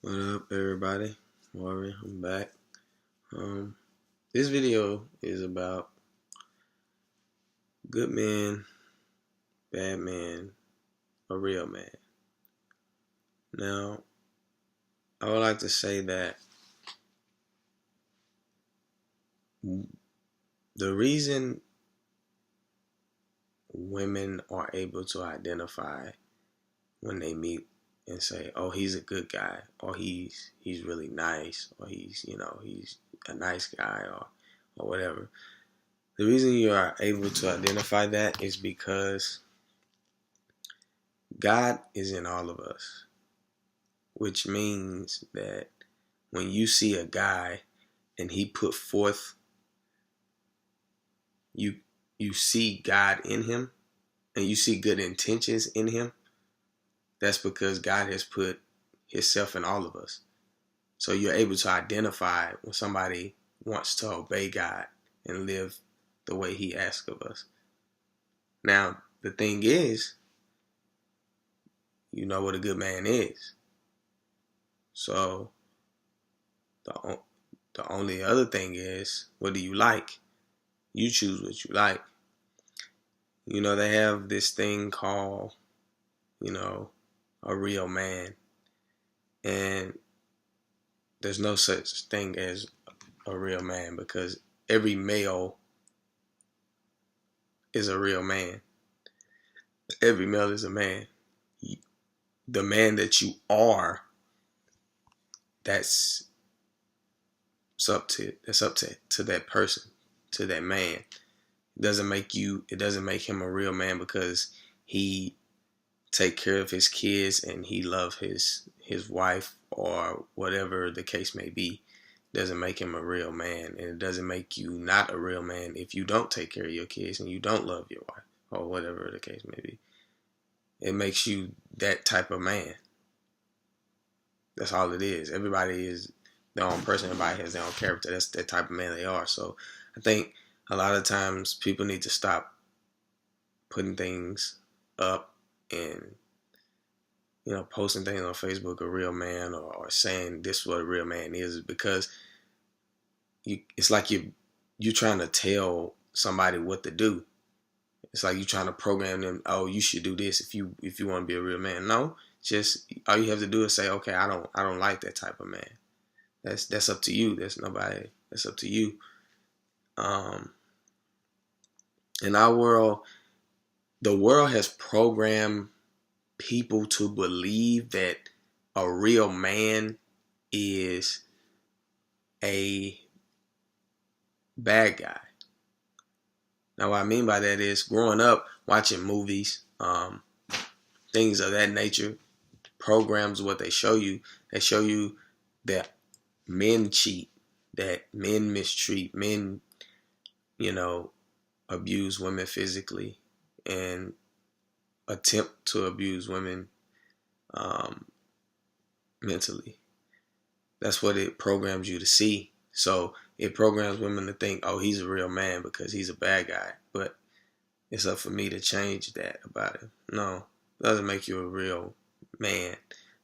What up, everybody? Marvin, I'm back. This video is about good man, bad man, a real man. Now, I would like to say that the reason women are able to identify when they meet and say, "Oh, he's a good guy," or "he's really nice," or he's a nice guy," or whatever. The reason you are able to identify that is because God is in all of us, which means that when you see a guy and he put forth, you you see God in him and you see good intentions in him. That's because God has put himself in all of us. So you're able to identify when somebody wants to obey God and live the way he asks of us. Now, the thing is, you know what a good man is. So the only other thing is, what do you like? You choose what you like. They have this thing called, a real man. And there's no such thing as a real man because every male is a real man. Every male is a man. The man that you are, that's up to that person, to that man. It doesn't make him a real man because he take care of his kids and he love his wife or whatever the case may be. It doesn't make him a real man, and it doesn't make you not a real man if you don't take care of your kids and you don't love your wife or whatever the case may be. It makes you that type of man. That's all it is. Everybody is their own person. Everybody has their own character. That's the type of man they are. So I think a lot of times people need to stop putting things up and posting things on Facebook, a real man, or saying this is what a real man is, because it's like you're trying to tell somebody what to do. It's like you're trying to program them. Oh, you should do this if you want to be a real man. No, just all you have to do is say, okay, I don't like that type of man. That's up to you. That's up to you. In our world, the world has programmed people to believe that a real man is a bad guy. Now, what I mean by that is, growing up watching movies, things of that nature, programs, what they show you that men cheat, that men mistreat, men, abuse women physically and attempt to abuse women mentally. That's what it programs you to see. So it programs women to think, oh, he's a real man because he's a bad guy. But it's up for me to change that about him. No, it doesn't make you a real man.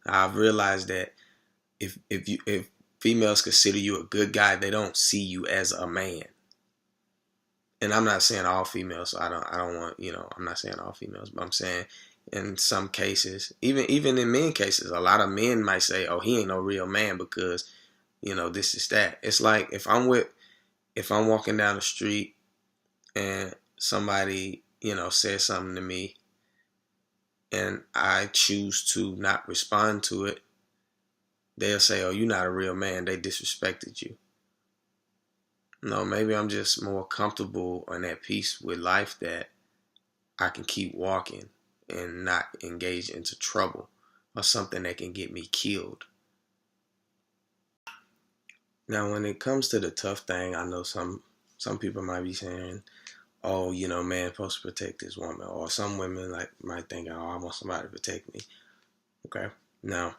I've realized that if females consider you a good guy, they don't see you as a man. And I'm not saying all females, so I don't want, I'm not saying all females, but I'm saying in some cases, even in men cases, a lot of men might say, oh, he ain't no real man because, this is that. It's like if I'm walking down the street and somebody, says something to me and I choose to not respond to it, they'll say, oh, you're not a real man. They disrespected you. No, maybe I'm just more comfortable and at peace with life that I can keep walking and not engage into trouble or something that can get me killed. Now, when it comes to the tough thing, I know some people might be saying, oh, man's supposed to protect this woman. Or some women might think, oh, I want somebody to protect me. Okay. Now,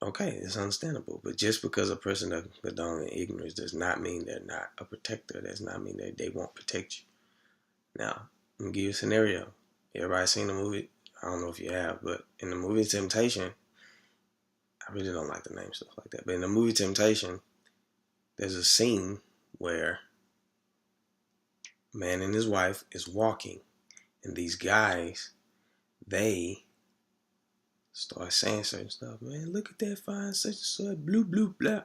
okay, it's understandable. But just because a person doesn't condone in ignorance does not mean they're not a protector. Does not mean that they won't protect you. Now, I'm going to give you a scenario. Everybody seen the movie? I don't know if you have, but in the movie Temptation, I really don't like to name stuff like that. But in the movie Temptation, there's a scene where a man and his wife is walking, and these guys, they start saying certain stuff. Man, look at that fine such and such, blue, blue, blah.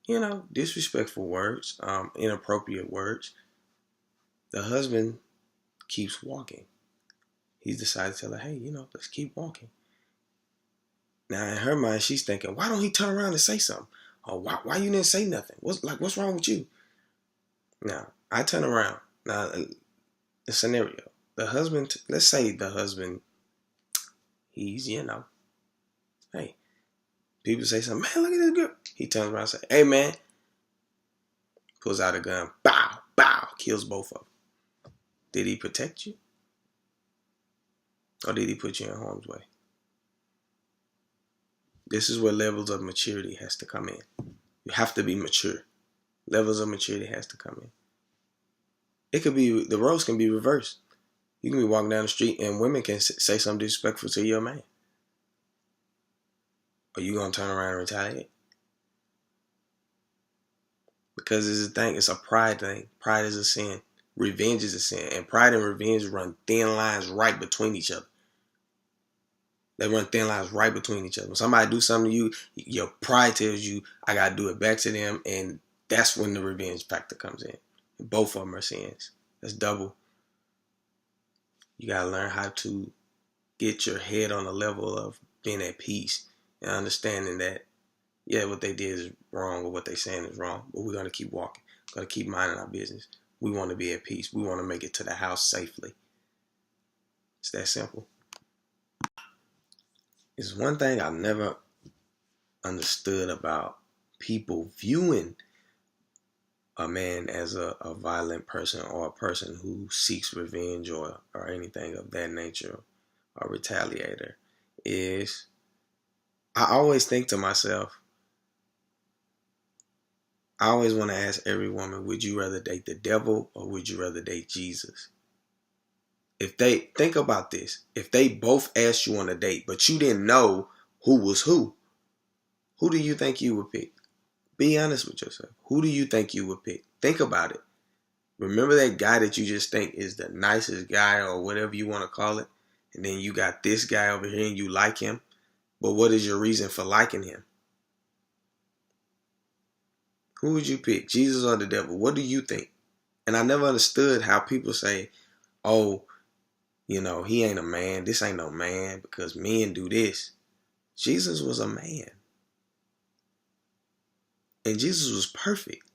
You know, disrespectful words, inappropriate words. The husband keeps walking. He's decided to tell her, hey, let's keep walking. Now, in her mind, she's thinking, why don't he turn around and say something? Or why you didn't say nothing? What's wrong with you? Now, I turn around. Now, the scenario. The husband, let's say the husband, he's, hey, people say something, man, look at this girl. He turns around and says, hey, man. Pulls out a gun, bow, bow, kills both of them. Did he protect you? Or did he put you in harm's way? This is where levels of maturity has to come in. You have to be mature. Levels of maturity has to come in. It could be, the roles can be reversed. You can be walking down the street and women can say something disrespectful to your man. Are you going to turn around and retaliate? Because it's a thing, it's a pride thing. Pride is a sin. Revenge is a sin. And pride and revenge run thin lines right between each other. They run thin lines right between each other. When somebody do something to you, your pride tells you, I got to do it back to them. And that's when the revenge factor comes in. Both of them are sins. That's double. You got to learn how to get your head on the level of being at peace and understanding that, yeah, what they did is wrong or what they're saying is wrong, but we're going to keep walking. We're going to keep minding our business. We want to be at peace. We want to make it to the house safely. It's that simple. It's one thing I've never understood about people viewing a man as a violent person or a person who seeks revenge or anything of that nature, or retaliator, is I always think to myself, I always want to ask every woman, would you rather date the devil or would you rather date Jesus? If they, think about this, if they both asked you on a date, but you didn't know who was who do you think you would pick? Be honest with yourself. Who do you think you would pick? Think about it. Remember that guy that you just think is the nicest guy or whatever you want to call it, and then you got this guy over here and you like him, but what is your reason for liking him? Who would you pick, Jesus or the devil? What do you think? And I never understood how people say, oh, he ain't a man. This ain't no man because men do this. Jesus was a man. And Jesus was perfect.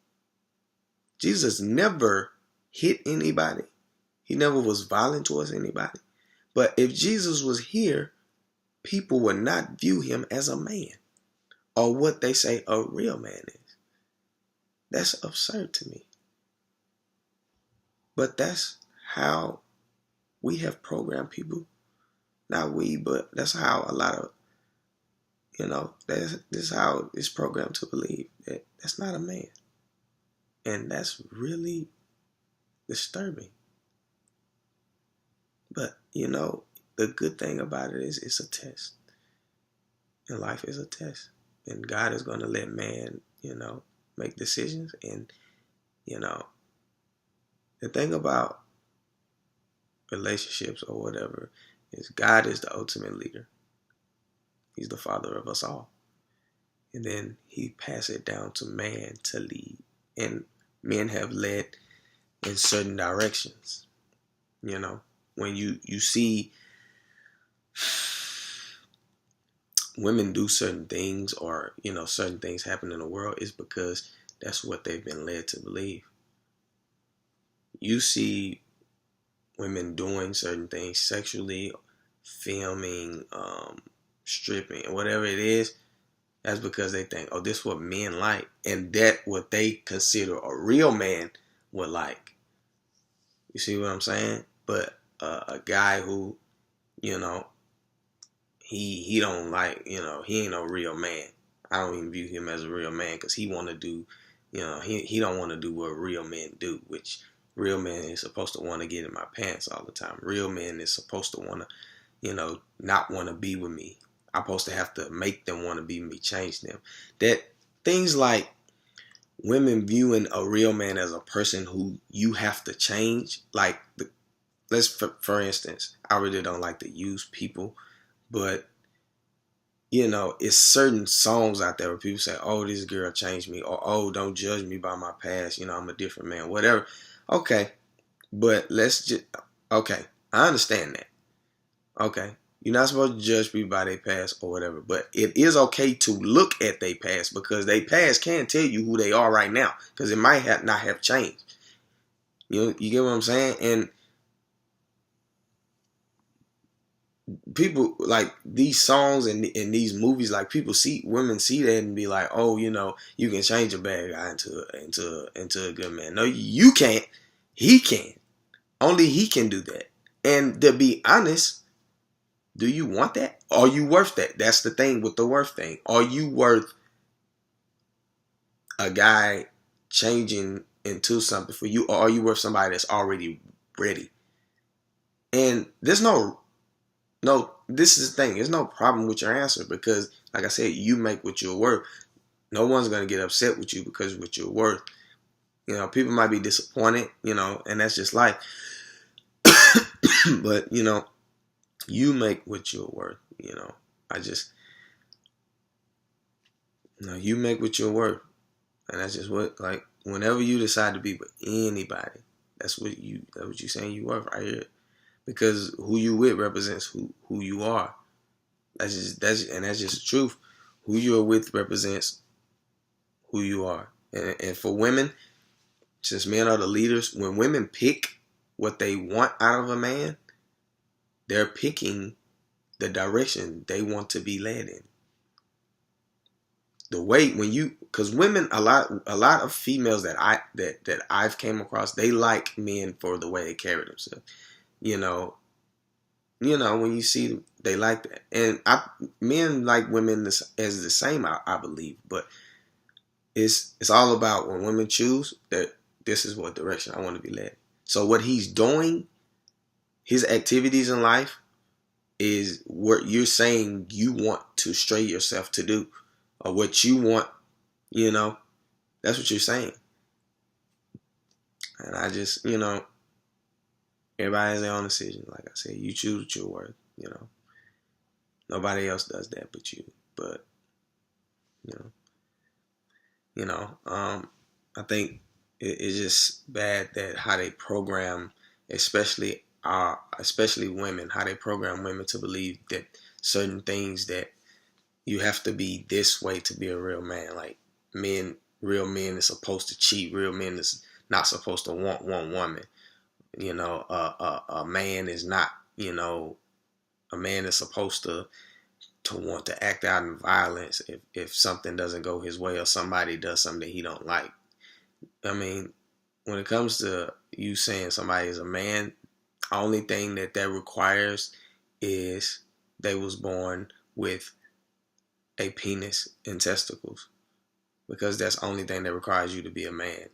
Jesus never hit anybody. He never was violent towards anybody. But if Jesus was here, people would not view him as a man or what they say a real man is. That's absurd to me. But that's how we have programmed people. Not we, but that's how a lot of, this is how it's programmed to believe that that's not a man. And that's really disturbing. But, the good thing about it is it's a test. And life is a test. And God is going to let man, make decisions. And, the thing about relationships or whatever is God is the ultimate leader. He's the father of us all. And then he passed it down to man to lead. And men have led in certain directions. When you see women do certain things or, certain things happen in the world, it's because that's what they've been led to believe. You see women doing certain things sexually, filming, stripping, whatever it is, that's because they think, oh, this is what men like. And that what they consider a real man would like. You see what I'm saying? But a guy who, he don't like, he ain't no real man. I don't even view him as a real man because he want to do, he don't want to do what real men do, which real men is supposed to want to get in my pants all the time. Real men is supposed to want to, not want to be with me. I'm supposed to have to make them want to be me, change them. That things like women viewing a real man as a person who you have to change. Like, let's for instance, I really don't like to use people, but it's certain songs out there where people say, "Oh, this girl changed me," or "Oh, don't judge me by my past. I'm a different man." Whatever. Okay, but okay, I understand that. Okay. You're not supposed to judge people by their past or whatever, but it is okay to look at their past, because their past can tell you who they are right now, because it might not have changed. You get what I'm saying? And people like these songs and these movies, like women see that and be like, "Oh, you can change a bad guy into a good man." No, you can't. He can. Only he can do that. And to be honest, do you want that? Are you worth that? That's the thing with the worth thing. Are you worth a guy changing into something for you, or are you worth somebody that's already ready? And there's no, this is the thing. There's no problem with your answer, because, like I said, you make what you're worth. No one's going to get upset with you because of what you're worth. People might be disappointed, and that's just life. But, you make what you're worth. You make what you're worth. And that's just what, like, whenever you decide to be with anybody, that's what you're saying you worth right here. Because who you with represents who you are. That's just the truth. Who you're with represents who you are. And for women, since men are the leaders, when women pick what they want out of a man, they're picking the direction they want to be led in. The way because women, a lot of females that I've came across, they like men for the way they carry themselves. When you see them, they like that. And men like women as the same, I believe. But it's all about when women choose that this is what direction I want to be led. So what he's doing, his activities in life, is what you're saying you want to stray yourself to do, or what you want. That's what you're saying. And I just, everybody has their own decision. Like I said, you choose what you're worth. Nobody else does that but you. But I think it's just bad that how they program, especially women, how they program women to believe that certain things, that you have to be this way to be a real man. Like, real men is supposed to cheat. Real men is not supposed to want one woman. A man is not, a man is supposed to want to act out in violence if something doesn't go his way, or somebody does something that he don't like. I mean, when it comes to you saying somebody is a man, the only thing that requires is they was born with a penis and testicles, because that's the only thing that requires you to be a man.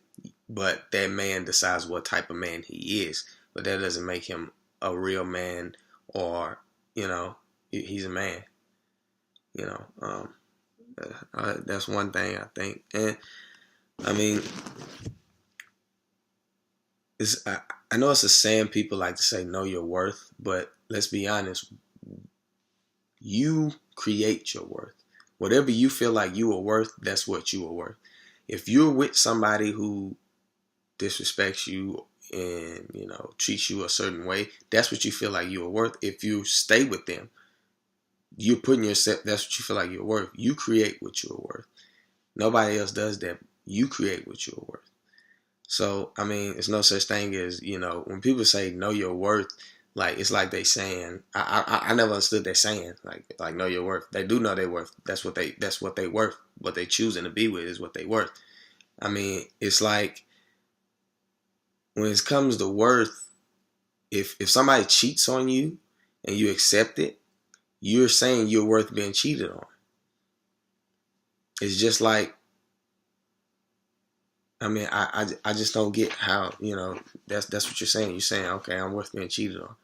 But that man decides what type of man he is, but that doesn't make him a real man, or he's a man. That's one thing I think. And I mean, I know it's a saying people like to say, know your worth, but let's be honest, you create your worth. Whatever you feel like you are worth, that's what you are worth. If you're with somebody who disrespects you and treats you a certain way, that's what you feel like you are worth. If you stay with them, you're putting yourself, that's what you feel like you're worth. You create what you're worth. Nobody else does that. You create what you're worth. So, I mean, it's no such thing as, when people say know your worth, like, it's like they saying, I never understood that saying, like know your worth. They do know their worth. That's what they worth. What they choosing to be with is what they worth. I mean, it's like, when it comes to worth, if somebody cheats on you and you accept it, you're saying you're worth being cheated on. It's just like, I mean, I just don't get how, that's what you're saying. You're saying, okay, I'm worth being cheated on,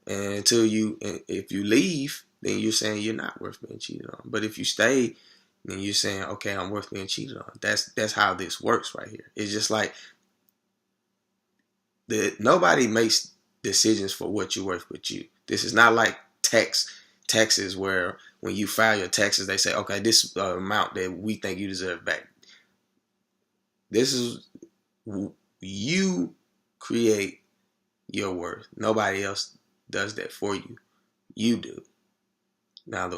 and if you leave, then you're saying you're not worth being cheated on. But if you stay, then you're saying, okay, I'm worth being cheated on. That's how this works right here. It's just like nobody makes decisions for what you're worth but you. This is not like taxes where when you file your taxes, they say, okay, this amount that we think you deserve back. This is, you create your worth. Nobody else does that for you. You do. Now,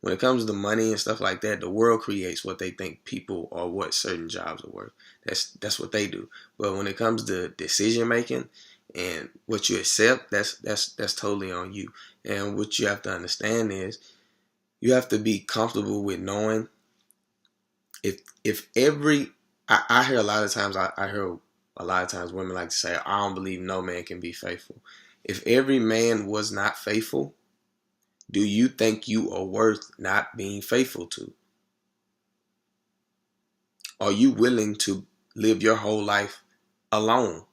when it comes to money and stuff like that, the world creates what they think people or what certain jobs are worth. That's what they do. But when it comes to decision making and what you accept, that's totally on you. And what you have to understand is you have to be comfortable with knowing if every I hear a lot of times I hear a lot of times women like to say, I don't believe no man can be faithful. If every man was not faithful, do you think you are worth not being faithful to? Are you willing to live your whole life alone?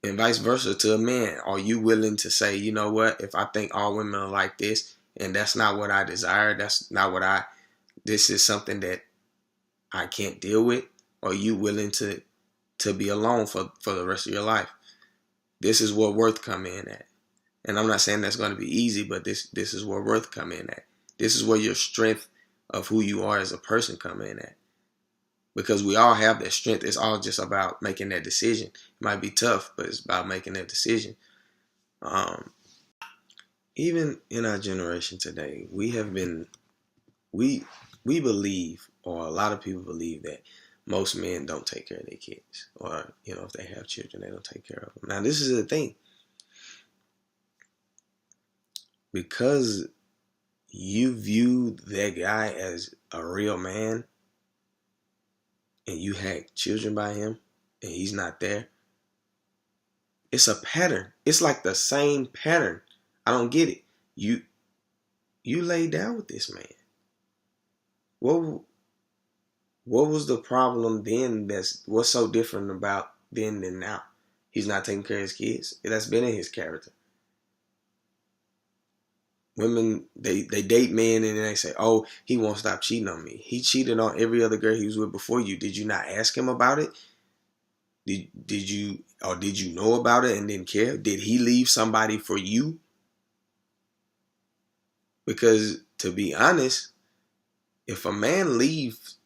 And vice versa to a man. Are you willing to say, you know what, if I think all women are like this and that's not what I desire, that's not what this is something that I can't deal with? Are you willing to be alone for the rest of your life? This is where worth come in at. And I'm not saying that's going to be easy, but this is where worth come in at. This is where your strength of who you are as a person come in at. Because we all have that strength. It's all just about making that decision. It might be tough, but it's about making that decision. Even in our generation today, we believe, or a lot of people believe, that most men don't take care of their kids. Or, if they have children, they don't take care of them. Now, this is the thing. Because you view that guy as a real man and you had children by him and he's not there, it's a pattern. It's like the same pattern. I don't get it. You laid down with this man. What was the problem then? What's so different about then than now? He's not taking care of his kids. That's been in his character. Women, they date men and then they say, oh, he won't stop cheating on me. He cheated on every other girl he was with before you. Did you not ask him about it? Did you know about it and didn't care? Did he leave somebody for you? Because to be honest, if a man leaves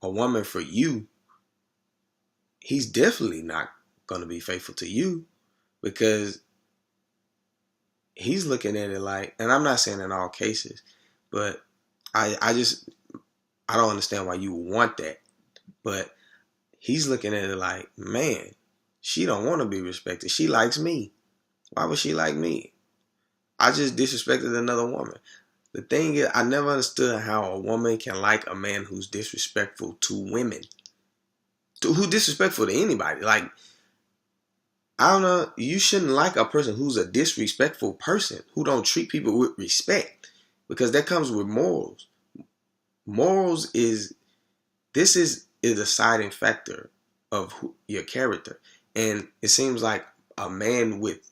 a woman for you, he's definitely not going to be faithful to you, because he's looking at it like, and I'm not saying in all cases, but I don't understand why you want that. But he's looking at it like, man, she don't want to be respected. She likes me. Why would she like me? I just disrespected another woman. The thing is, I never understood how a woman can like a man who's disrespectful to women. Who's disrespectful to anybody. Like, I don't know, you shouldn't like a person who's a disrespectful person, who don't treat people with respect, because that comes with morals. Morals is a deciding factor of your character. And it seems like a man with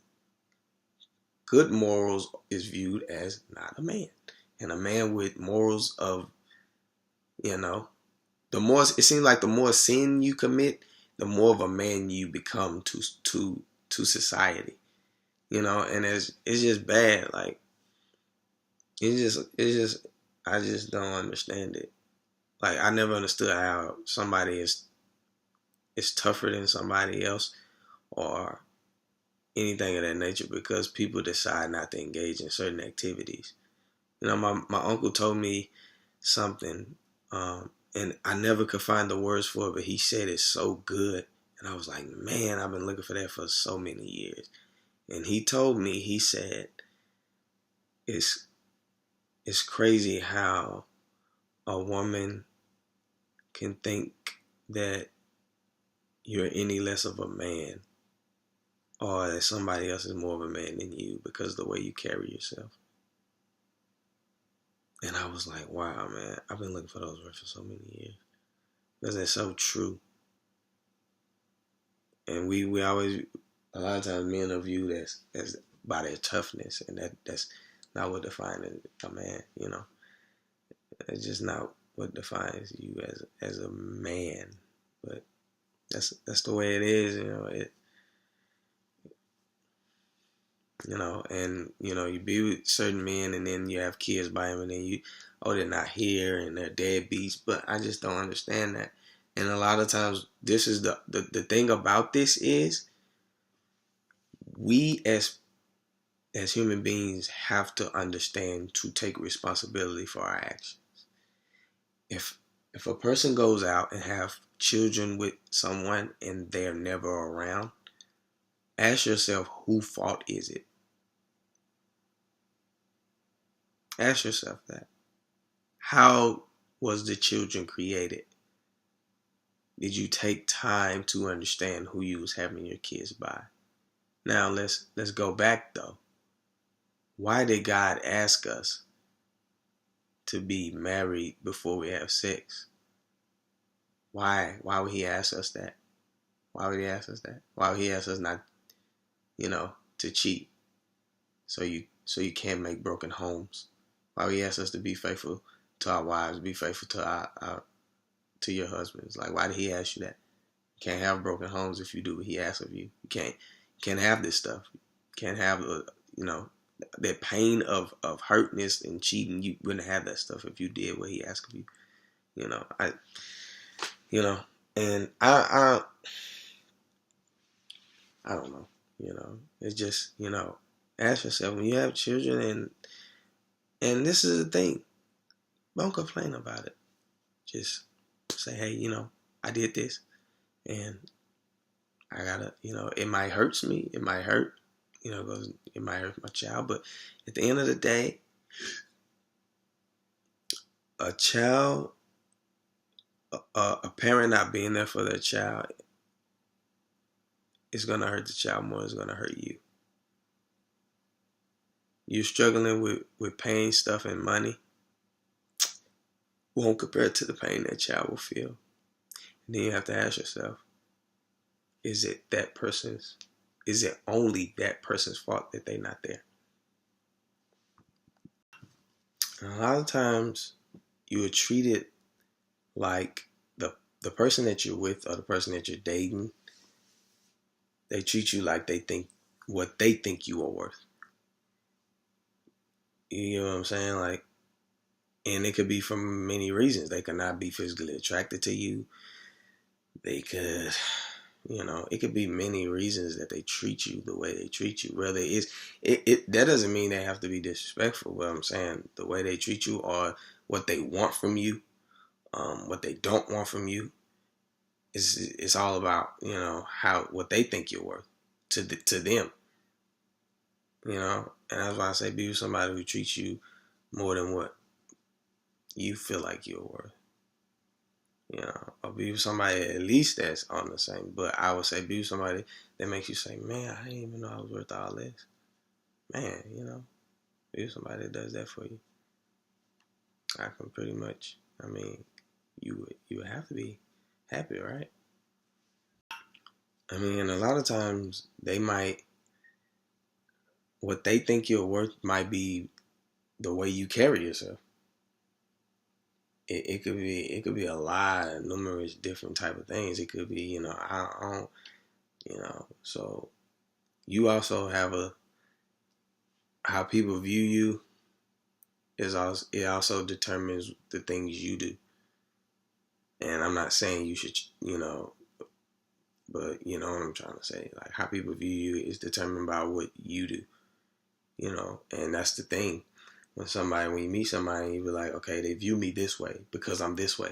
good morals is viewed as not a man. And a man with morals of, it seems like the more sin you commit, the more of a man you become to society. And it's just bad. Like, I just don't understand it. Like, I never understood how somebody is tougher than somebody else or anything of that nature because people decide not to engage in certain activities. My uncle told me something, and I never could find the words for it, but he said it so good. And I was like, man, I've been looking for that for so many years. And he told me, he said, it's crazy how a woman can think that you're any less of a man or that somebody else is more of a man than you because of the way you carry yourself. And I was like, wow, man, I've been looking for those words for so many years. Because they're so true. And we always, a lot of times men are viewed as by their toughness, and that's not what defines a man. It's just not what defines you as a man. But that's the way it is. And you be with certain men, and then you have kids by them, and then they're not here, and they're deadbeats. But I just don't understand that. And a lot of times, this is the thing about this is, we as human beings have to understand to take responsibility for our actions. If a person goes out and have children with someone and they're never around, ask yourself, whose fault is it? Ask yourself that. How was the children created? Did you take time to understand who you was having your kids by? Now let's go back though. Why did God ask us to be married before we have sex? Why would he ask us that? Why would he ask us that? Why would he ask us not, to cheat? So you can't make broken homes. Why would he ask us to be faithful to our wives, be faithful to your husbands? Like, why did he ask you that? You can't have broken homes if you do what he asks of you. You can't have this stuff. You can't have that pain of hurtness and cheating. You wouldn't have that stuff if you did what he asked of you. And I don't know. It's just, ask yourself when you have children, and this is the thing, don't complain about it. Just say, hey, I did this, and I gotta, it might hurt me, it might hurt, because it might hurt my child, but at the end of the day, a parent not being there for their child is gonna hurt the child more. It's gonna hurt you. You're struggling with pain, stuff, and money. Won't compare to the pain that child will feel. And then you have to ask yourself, is it only that person's fault that they're not there? And a lot of times you are treated like the person that you're with or the person that you're dating, they treat you like they think what they think you are worth. You know what I'm saying? Like, and it could be for many reasons. They could not be physically attracted to you. They could, it could be many reasons that they treat you the way they treat you. Whether that doesn't mean they have to be disrespectful. But I'm saying the way they treat you or what they want from you, what they don't want from you, it's all about what they think you're worth to them. And that's why I say be with somebody who treats you more than what you feel like you're worth. Or be with somebody at least that's on the same. But I would say be with somebody that makes you say, man, I didn't even know I was worth all this. Man, be with somebody that does that for you. I can pretty much, you would have to be happy, right? And a lot of times what they think you're worth might be the way you carry yourself. It could be a lot of numerous different type of things. It could be, I don't, so you also have how people view you it also determines the things you do. And I'm not saying you should, but you know what I'm trying to say. Like, how people view you is determined by what you do, and that's the thing. When you meet somebody, you be like, okay, they view me this way because I'm this way.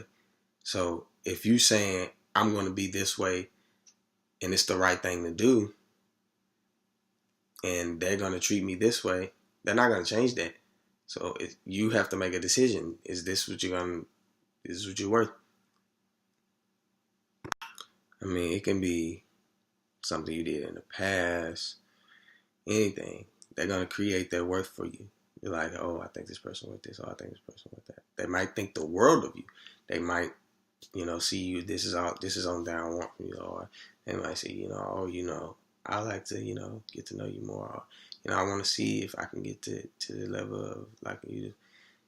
So if you saying I'm going to be this way and it's the right thing to do, and they're going to treat me this way, they're not going to change that. So you have to make a decision. Is this what you're worth? It can be something you did in the past, anything. They're going to create their worth for you. You're like, oh, I think this person with this, oh, I think this person with that. They might think the world of you. They might, see you, this is on down, want from you. Or they might say, I like to, get to know you more. Or, I want to see if I can get to the level of liking you.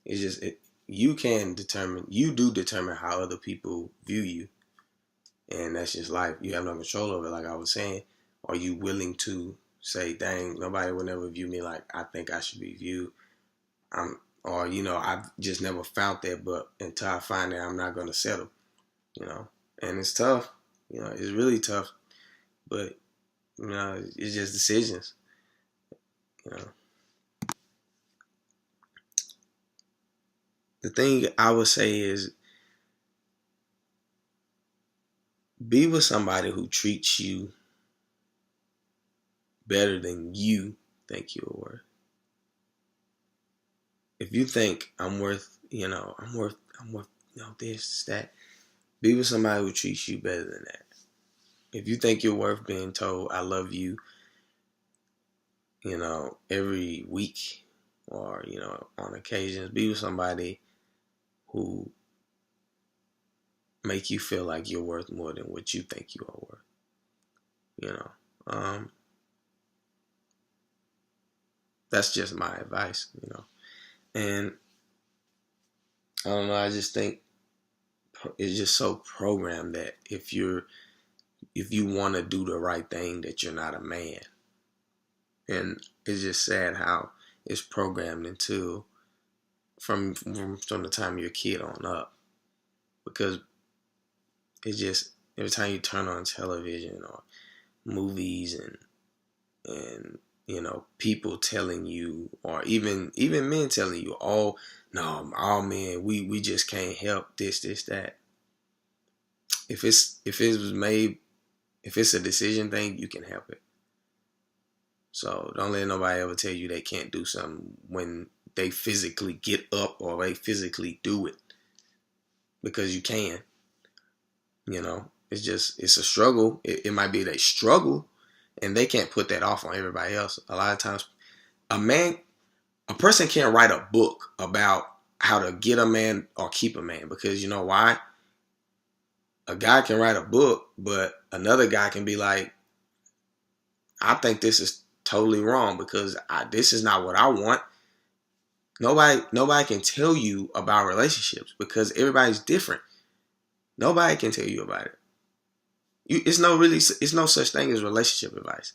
It's just you do determine how other people view you, and that's just life. You have no control over it. Like I was saying, are you willing to say, "Dang, nobody will never view me like I think I should be viewed"? Or I've just never found that, but until I find that, I'm not gonna settle. And it's tough. It's really tough, but it's just decisions. You know, the thing I would say is be with somebody who treats you better than you think you're worth. If you think I'm worth, this, that, be with somebody who treats you better than that. If you think you're worth being told I love you, every week or, on occasions, be with somebody who make you feel like you're worth more than what you think you are worth. That's just my advice, And I don't know, I just think it's just so programmed that if you want to do the right thing, that you're not a man. And it's just sad how it's programmed into from the time you're a kid on up. Because it's just every time you turn on television or movies and people telling you, or even men telling you, oh no, all men, we just can't help this, that. If it's a decision thing, you can help it. So don't let nobody ever tell you they can't do something when they physically get up or they physically do it, because you can. It's a struggle. It might be they struggle, and they can't put that off on everybody else. A lot of times, a person can't write a book about how to get a man or keep a man, because you know why? A guy can write a book, but another guy can be like, I think this is totally wrong because this is not what I want. Nobody can tell you about relationships because everybody's different. Nobody can tell you about it. It's no such thing as relationship advice.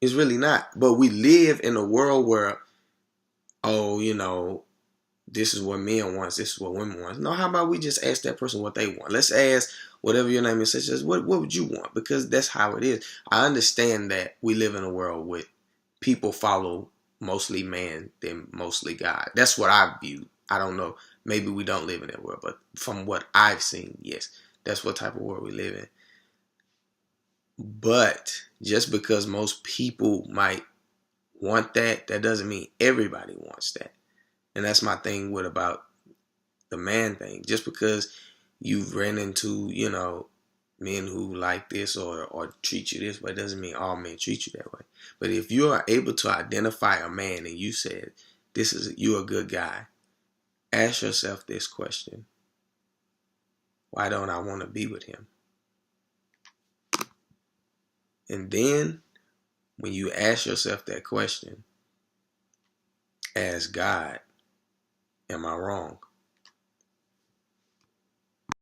It's really not. But we live in a world where, this is what men want, this is what women want. No, how about we just ask that person what they want? Let's ask whatever your name is, such as what would you want? Because that's how it is. I understand that we live in a world with people follow mostly man than mostly God. That's what I view. I don't know. Maybe we don't live in that world, but from what I've seen, yes, that's what type of world we live in. But just because most people might want that doesn't mean everybody wants that. And that's my thing about the man thing. Just because you've ran into, men who like this or treat you this way doesn't mean all men treat you that way. But if you are able to identify a man and you said, you're a good guy, ask yourself this question: why don't I want to be with him? And then when you ask yourself that question, ask God, am I wrong?